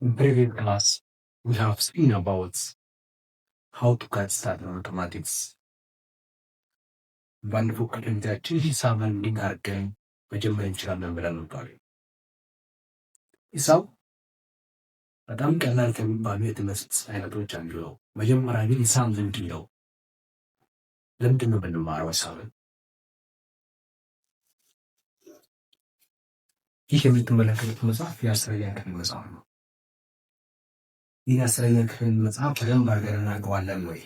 In previous class, we have seen about how to cut start mathematics. ባለፈው ክፍላችን ሂሳብን እንዴት አድርገን መጀመር እንችላለን ብለን ነበር። ሂሳብ በጣም ቀላል ከሚባሉ የትምህርት አይነቶች አንዱ ነው። መጀመሪያ ግን ሂሳብ ምንድን ነው? ለምንድን ነው የምንማረው ሂሳብን? ይህ የምትመለከቱት መጽሐፍ የአስረኛ ክፍል መጽሐፍ ነው። ይህ የአስረኛ ክፍል መጽሐፍ በደንብ አድርገን እናውቀዋለን ወይ?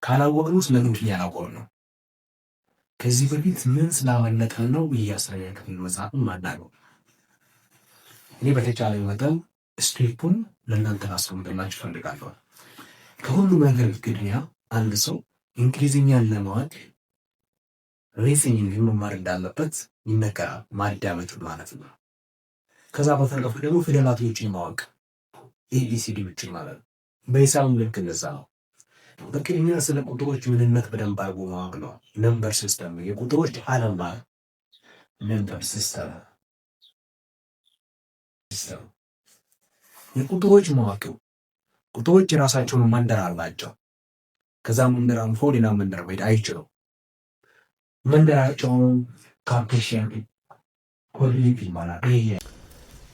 ካላወቅነው ስለምንድን ያላወቅነው ነው? ከዚህ በፊት ምን ስላመለጠን ነው ይህ የአስረኛ ክፍል መጽሐፍን ማናውቀው? እኔ በተቻለ መጠን ስቴፑን ለእናንተ ላስቀምጥላችሁ እፈልጋለሁ። ከሁሉ ነገር ቅድሚያ አንድ ሰው እንግሊዝኛን ለማወቅ ሬሲንግ መማር እንዳለበት ይነገራል። ማዳመጥ ማለት ነው። ከዛ በተረፈ ደግሞ ፊደላቶችን ማወቅ ኤቢሲዲዎችን ማለት ነው። በሂሳብም ልክ እንደዛ ነው። በቅድሚያ ስለ ቁጥሮች ምንነት በደንብ አድርጎ ማወቅ ነው። ነምበር ሲስተም የቁጥሮች ዓለም ማለት ነምበር ሲስተም የቁጥሮች መዋቅር ቁጥሮች የራሳቸውን መንደር አላቸው። ከዛ መንደር አልፎ ሌላ መንደር መሄድ አይችሉም። መንደራቸውን ካርቴሽያን ኮኦርዲኔት ይባላል።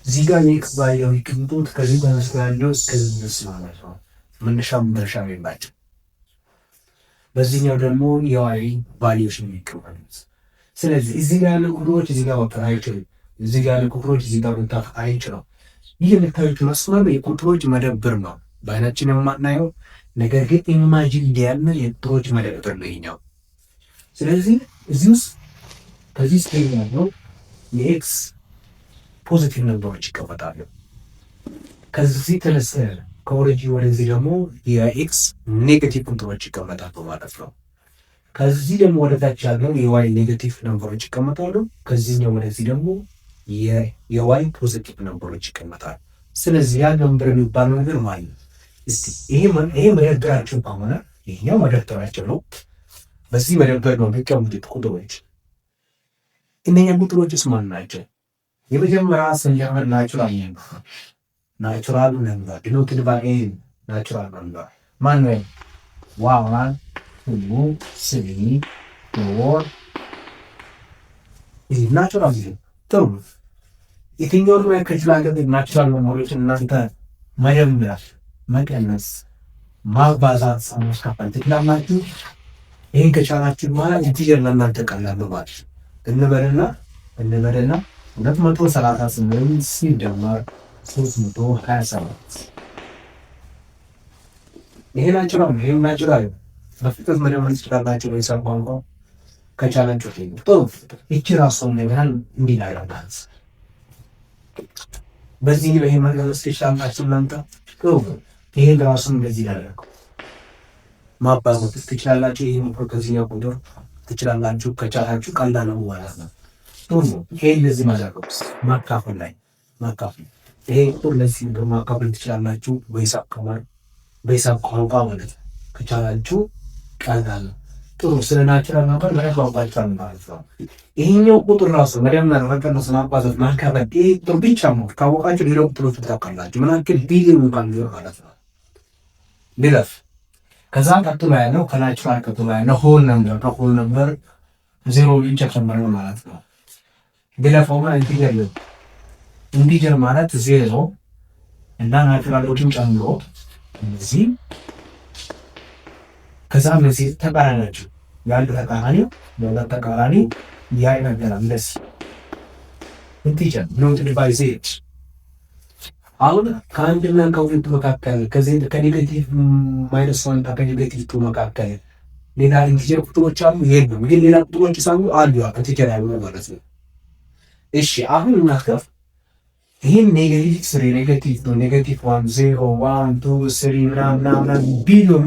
እዚህ ጋር የኤክስ ቫልዩ የሚቀምጡት ከዚህ ተነስቶ ያለው እስከዚህ ድረስ ማለት ነው። መነሻ መድረሻ የላቸው። በዚህኛው ደግሞ የዋይ ቫልዩዎች የሚቀመጡት። ስለዚህ እዚህ ጋር ያሉ ቁጥሮች እዚህ ጋር መውጣት አይችሉም። እዚህ ጋር ያሉ ቁጥሮች እዚህ ጋር መውጣት አይችሉም። ይህ የምታዩት መስመር የቁጥሮች መደብር ነው። በአይናችን የማናየው ነገር ግን ኢማጂን ያለ የቁጥሮች መደብር ነው ይሄኛው። ስለዚህ እዚህ ውስጥ ከዚህ ስክሪን ያለው የኤክስ ፖዚቲቭ ነምበሮች ይቀመጣሉ። ከዚህ ተነስተ ከኦሪጂን ወደዚህ ደግሞ የኤክስ ኔጌቲቭ ቁጥሮች ይቀመጣሉ ማለት ነው። ከዚህ ደግሞ ወደታች ያለው የዋይ ኔጌቲቭ ነምበሮች ይቀመጣሉ። ከዚህኛው ወደዚህ ደግሞ የዋይ ፖዚቲቭ ነምበሮች ይቀመጣሉ። ስለዚህ ያ ነምበር የሚባለው ነገር ማለት ነው። እስቲ ይሄ መደብራቸው ከሆነ ይሄኛው መደብራቸው ነው። በዚህ መደብር ነው የሚቀመጡት ቁጥሮች። እነኛ ቁጥሮችስ ማን ናቸው? የመጀመሪያ ስንጀምር ናቹራል ነምበር ዲኖትድ ባይ ኤን ናቹራል ነምበር ማን ነው? 1 2 3 4 ይህ ናቹራል ነው። ጥሩ የትኛውን ከችላለ ናቹራል ነምበሮች እናንተ መደመር፣ መቀነስ፣ ማባዛት ማካፈል ትችላላችሁ። ይሄን ከቻላችሁ ማለት ኢንቲጀር ለእናንተ ቀላል ነው ማለት እንበልና 238 ሲደመር 327 ይሄ ናቹራል ነው። ይሄ ናቹራል በፍጥነት መደመር ትችላላችሁ በሂሳብ ቋንቋ ከቻላችሁ። ጥሩ እቺ ራሱ ነገር እንዲህ ላይ ማለት በዚህ ነው። ይሄ መገለጽ ትችላላችሁ እናንተ። ጥሩ ይሄን ራሱ እንደዚህ ያደርገው ማባዛት ትችላላችሁ። ይሄን ከዚህኛው ቁጥር ትችላላችሁ ከቻላችሁ ቀላል ነው ማለት ነው። ጥሩ ይሄ እንደዚህ ማድረግስ ማካፈል ላይ ማካፈል ይሄ ቁጥር ለዚህ ማካፈል ትችላላችሁ በሂሳብ ቋንቋ ማለት ነው። ከቻላችሁ ቀላል ነው። ጥሩ ስለ ናቹራል ነበር ለማባዛት ማለት ነው። ይሄኛው ቁጥር ራሱ መደመር፣ መቀነስ፣ ማባዛት፣ ማካፈል ይሄ ቁጥር ብቻ ነው። ካወቃችሁ ሌላው ቁጥሮች ታውቃላችሁ። ምን ያክል ቢሊዮን እንኳን ቢሆን ማለት ነው። ቢለፍ ከዛ ቀጥሎ ያለው ከናቹራል ቀጥሎ ያለው ሆል ነምበር ዜሮ ብቻ ጨምሮ ማለት ነው። ቢለፈው ማለት ኢንቲጀር ማለት ዜሮ እና ናቹራሎችን ጨምሮ እዚህ ከዛ ለዚህ ተቃራኒ ናቸው። ያንዱ ተቃራኒ ያ ይነገራል። እንደዚህ ኢንቲጀር ኖትድ ባይ ዜድ። አሁን ከአንድና ከሁለት መካከል ከኔጌቲቭ -1 እና ከኔጌቲቭ 2 መካከል ሌላ ኢንቲጀር ቁጥሮች አሉ የሉም? ግን ሌላ ቁጥሮች ሳሉ አሉ ኢንቲጀር ያሉ ማለት ነው። እሺ አሁን እናስከፍ ይሄን ኔጌቲቭ 3 ኔጌቲቭ 2 ኔጌቲቭ 1 0 1 2 3 ምናምን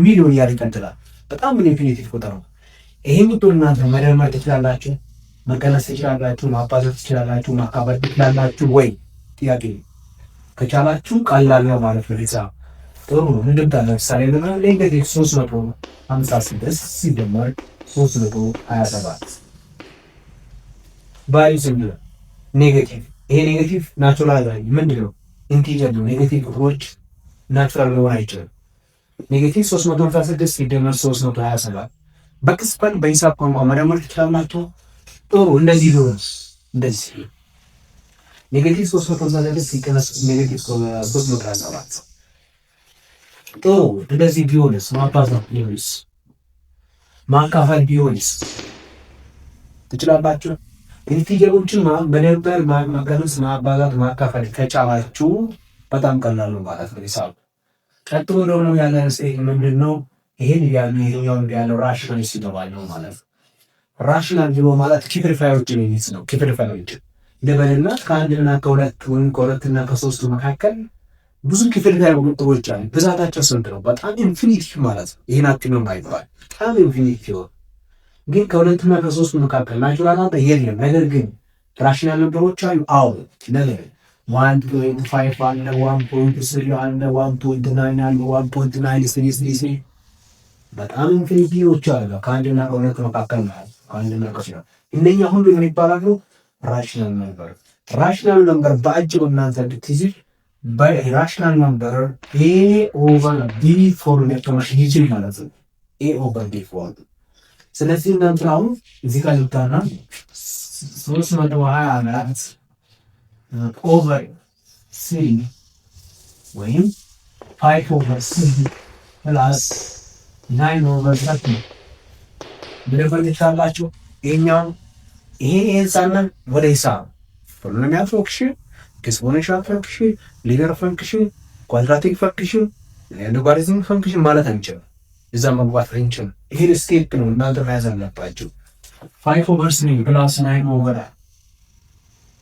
ሚሊዮን እያለ ይቀጥላል። በጣም ኢንፊኒቲቭ ቁጥር ነው። ይሄን ቁጥር እናንተ መደመር ትችላላችሁ፣ መቀነስ ትችላላችሁ፣ ማባዛት ትችላላችሁ፣ ማካፈል ትችላላችሁ ወይ? ጥያቄ ከቻላችሁ ቀላል ነው ማለት ነው ሂሳብ። ጥሩ እንደምታ ለምሳሌ ኔጌቲቭ 356 ሲደመር 327 ባይ ዝም ብሎ ኔጌቲቭ። ይሄ ኔጌቲቭ ናቹራል ላይ ምንድን ነው? ኢንቲጀር ነው። ኔጌቲቭ ቁጥሮች ናቹራል ሊሆን አይችልም። ኔጌቲቭ 356 ሲደመር 327 በቅጽበት በሂሳብ ቋንቋ መደመር ትችላላችሁ። ጥሩ እንደዚህ ቢሆንስ? እንደዚህ ኔጌቲቭ 356 ሲቀነስ ኔጌቲቭ 327 ጥሩ እንደዚህ ቢሆንስ? ማባዛት ቢሆንስ? ማካፈል ቢሆንስ? ትችላላችሁ። ኢንቲጀሮችን በነበር ማቀነስ፣ ማባዛት፣ ማካፈል ከቻላችሁ በጣም ቀላል ነው ማለት ነው ሂሳብ። ቀጥሎ ደግሞ ያለ ስቴት ምንድን ነው? ይሄን ያሉ ይሄኛው ያለው ራሽናል ሲገባል ነው ማለት ነው። ራሽናል ቢሆ ማለት ክፍልፋዮችን የሚይዝ ነው። ክፍልፋዮችን ለበልና ከአንድና ከሁለት ወይም ከሁለትና ከሶስቱ መካከል ብዙ ክፍልፋይ ቁጥሮች አሉ። ብዛታቸው ስንት ነው? በጣም ኢንፊኒቲ ማለት ነው። ይሄን አትመም አይባል በጣም ኢንፊኒቲ ነው። ግን ከሁለትና ከሶስቱ መካከል ናቹራል ነበር የለም። ነገር ግን ራሽናል ነምበሮች አሉ። አዎ ነገር 1.5 አለ፣ 1.3 አለ፣ 1.9 አለ፣ 1.933 በጣም ኢንፊኒቲዎች አሉ። ከአንድና ከሁለት መካከል ማለት ከአንድና ከሁለት እነኛ ሁሉ የሚባላሉ ራሽናል ነምበር። ራሽናል ነምበር በአጭሩ እናንተ እንድትይዙ በራሽናል ነምበር ኤ ኦቨር ቢ ፎርም መቀመጥ ይችል ማለት ነው። ኤ ኦቨር ቢ ፎርም። ስለዚህ እናንተ አሁን እዚህ ጋር ልታና 324 ኦቨር 3 ወይም 5 ኦቨር 3 ፕላስ 9 ኦቨር 3 ብለፈል ይቻላችሁ። ይሄኛው ይሄን ሳናን ወደ ሂሳብ ፖሊኖሚያል ፈንክሽን፣ ኤክስፖኔንሻል ፈንክሽን፣ ሊኒየር ፈንክሽን፣ ኳድራቲክ ፈንክሽን፣ ሎጋሪዝም ፈንክሽን ማለት አንችልም። እዛ መግባት አንችልም። ይሄን ስቴፕ ነው እናንተ መያዝ አለባችሁ። 5 ኦቨር 3 ፕላስ 9 ኦቨር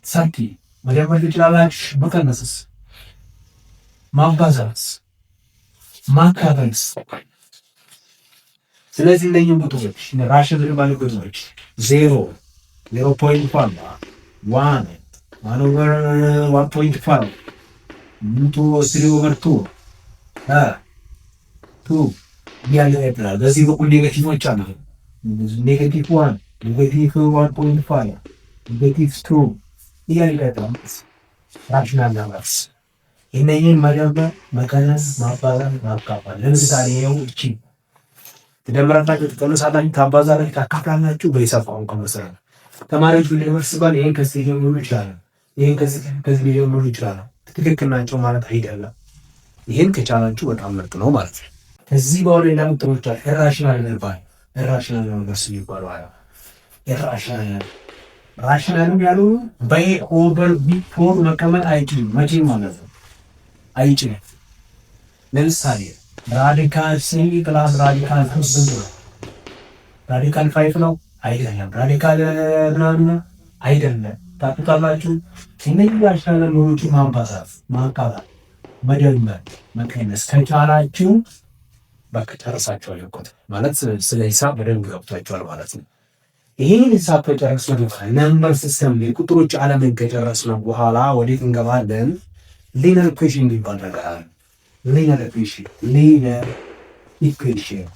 30 መደመር ትችላላችሁ። መቀነስስ፣ ማባዛትስ፣ ማካፈልስ። ስለዚህ እነኝህ ቁጥሮች ራሽናል ባለ ቁጥሮች 0 0.1 1 over 1.5 3 over 2 2 እያለ ይጥላል። በዚህ በኩል ኔጌቲቮች አሉ። ኔጌቲቭ 1 ኔጌቲቭ 1.5 ኔጌቲቭ 2 እያለ ይጥላል። ራሽናል ነምበርስ እነኝህን መደመር፣ መቀነስ፣ ማባዛት፣ ማካፈል። ለምሳሌ ይኸው እቺ ትደምራላችሁ፣ ትቀንሳላችሁ፣ ታባዛላችሁ፣ ታካፍላላችሁ በሂሳብ ቋንቋ መሰረት ተማሪዎች ዩኒቨርሲቲ ባል ይሄን ከዚህ ሊጀምሩ ይችላሉ። ይሄን ከዚህ ሊጀምሩ ይችላሉ። ትክክል ናቸው ማለት አይደለም። ይሄን ከቻላችሁ በጣም ምርጥ ነው ማለት ነው። ከዚህ በኋላ ሌላ ቁጥሮች አሉ። ኢራሽናል ነበር ኢራሽናል ነምበርስ ይባላሉ። ኢራሽናል ራሽናል ያሉ በኤ ኦቨር ቢ ፎር መቀመጥ አይችልም። መቼ ማለት ነው አይችልም። ለምሳሌ ራዲካል 3 ፕላስ ራዲካል 5 ነው። ራዲካል 5 ነው አይደለም። ራዲካል ምናምን አይደለም። ታውቃላችሁ። እነዚህ ራሽናል ነምበሮችን ማባዛት፣ ማካፈል፣ መደመር፣ መቀነስ ከቻላችሁ በቃ ጨርሳችኋል እኮ ማለት ስለ ሂሳብ በደንብ ገብቷችኋል ማለት ነው። ይሄን ሂሳብ ከጨረስን በኋላ ነምበር ሲስተም ላይ ቁጥሮች ዓለምን ከጨረስን በኋላ ወዴት እንገባለን? ሊነር ኢኩዌሽን የሚባል ነገር አለ። ሊነር ኢኩዌሽን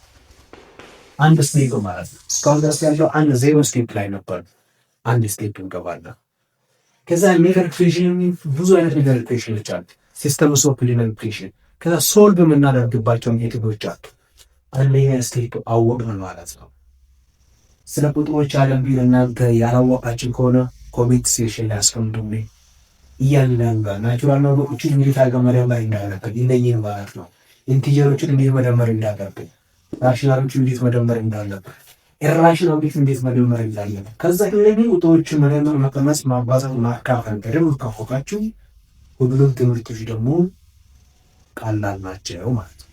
አንድ ስቴፕ ማለት ነው። እስካሁን ድረስ ያለው አንድ ዜሮ ስቴፕ ላይ ነበር። አንድ ስቴፕ እንገባለን። ከዛ ሊነር ኢኩዌሽን ብዙ አይነት ሊነር ኢኩዌሽኖች አሉ። ሲስተምስ ኦፍ ሊነር ኢኩዌሽን ከዛ ሶልቭ የምናደርግባቸው ሜቶዶች አሉ። አንደኛ ስቴፕ አወቅን ማለት ነው። ስለ ቁጥሮች ዓለም ቢል እናንተ ያላወቃችሁ ከሆነ ኮሜንት ሴክሽን ላይ አስቀምጡልኝ። እያንዳንዱ ናቹራል ነምበሮችን እንዴት አድርገን መደመር እንዳለብን እነኝህን ማለት ነው። ኢንቲጀሮችን እንዴት መደመር እንዳለብን፣ ራሽናሎችን እንዴት መደመር እንዳለብን፣ ኢራሽናሎችን እንዴት መደመር እንዳለብን። ከዛ እነኝህ ቁጥሮችን መደመር፣ መቀነስ፣ ማባዛት፣ ማካፈል በደንብ ካወቃችሁ ሁሉም ትምህርቶች ደግሞ ቀላል ናቸው ማለት ነው።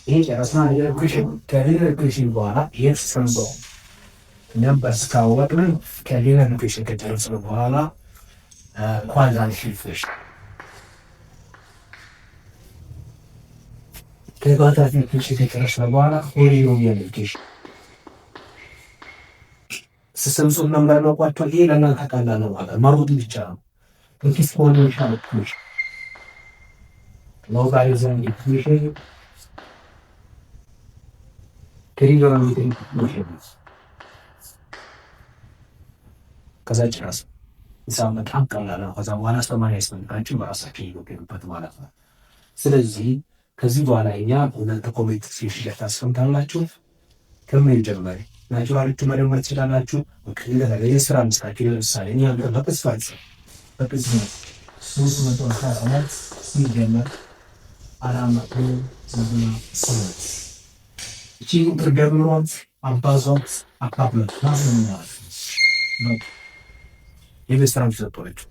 ይሄ ጨረስና ሊነር ኢኩዌሽን ከሊነር ኢኩዌሽን በኋላ ይሄን ሰምቶ ነምበርስ ካወቅን ከሊነር ኢኩዌሽን ከጨረስን በኋላ ኳድራቲክ ኢኩዌሽን ከኳድራቲክ ኢኩዌሽን ከጨረስን በኋላ ፖሊኖሚያል ኢኩዌሽን ሲስተምስ ኦፍ ነምበር ነው ቋጥቷል። ይሄ ለእናንተ ቀላል ነው ማለት ማሩት ብቻ ነው። ኤክስፖኔንሻል ኢኩዌሽን ሎጋሪዝም ኢኩዌሽን ትሪጎኖሜትሪክ ኢኩዌሽን ከዛ ጨረስን። ሂሳብ በጣም ቀላል ነው። ከዛ በኋላ አስተማሪ ያስፈልጋችሁ በራሳችሁ ይገቡበት ማለት ነው። ስለዚህ ከዚህ በኋላ እኛ እናንተ ኮሜንት ሴክሽን ታስቀምጣላችሁ። ከምን ጀመሪ ናቹራሎቹ መደመር ትችላላችሁ። የስራ ምስታችሁ ለምሳሌ እኛ በቅጽበት በቅጽበት 314 ሲጀመር 498 እቺ ቁጥር ደምሯት አባዟት አካፍሏት ናምናል ነው የቤት ስራ ተሰጥቷችሁ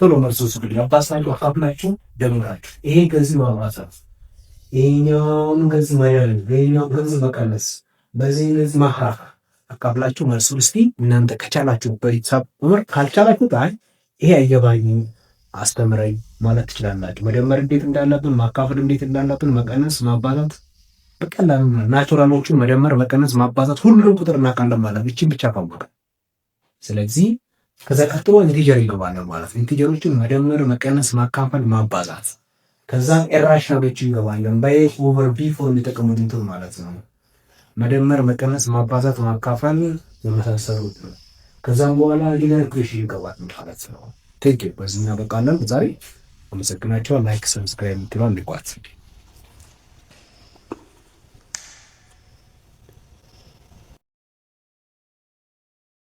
ቶሎ መልሶ ስግድ አባሳችሁ አካፍላችሁ ደምራችሁ ይሄ ከዚህ ማባዛት ይሄኛውን ከዚህ ማያል ይሄኛው ከዚህ መቀነስ በዚህ እንደዚህ ማህራፍ አካፍላችሁ መልሱ እስቲ እናንተ ከቻላችሁ በሂሳብ ዑምር ካልቻላችሁ ታይ ይሄ አይገባኝም አስተምረኝ ማለት ትችላላችሁ። መደመር እንዴት እንዳለብን፣ ማካፈል እንዴት እንዳለብን፣ መቀነስ ማባዛት በቀላሉ ናቹራሎቹን መደመር፣ መቀነስ፣ ማባዛት ሁሉንም ቁጥር እናውቃለን ማለት እቺን ብቻ ካወቀ ስለዚህ ከዛ ቀጥሎ ኢንቲጀር ይገባል ማለት ነው። ኢንቲጀሮችን መደመር፣ መቀነስ፣ ማካፈል፣ ማባዛት ከዛ ኢራሽናሎቹ ይገባል ባይ ኦቨር ቢ ፎርም የተቀመጡት ማለት ነው። መደመር፣ መቀነስ፣ ማባዛት፣ ማካፈል የመሳሰሉት ነው። ከዛም በኋላ ሊነር ኢኩዌሽን ይገባል ማለት ነው። ቴንክ ዩ በዚህ እናበቃለን። ዛሬ አመሰግናችኋለሁ። ላይክ ሰብስክራይብ ትሏል ልቋት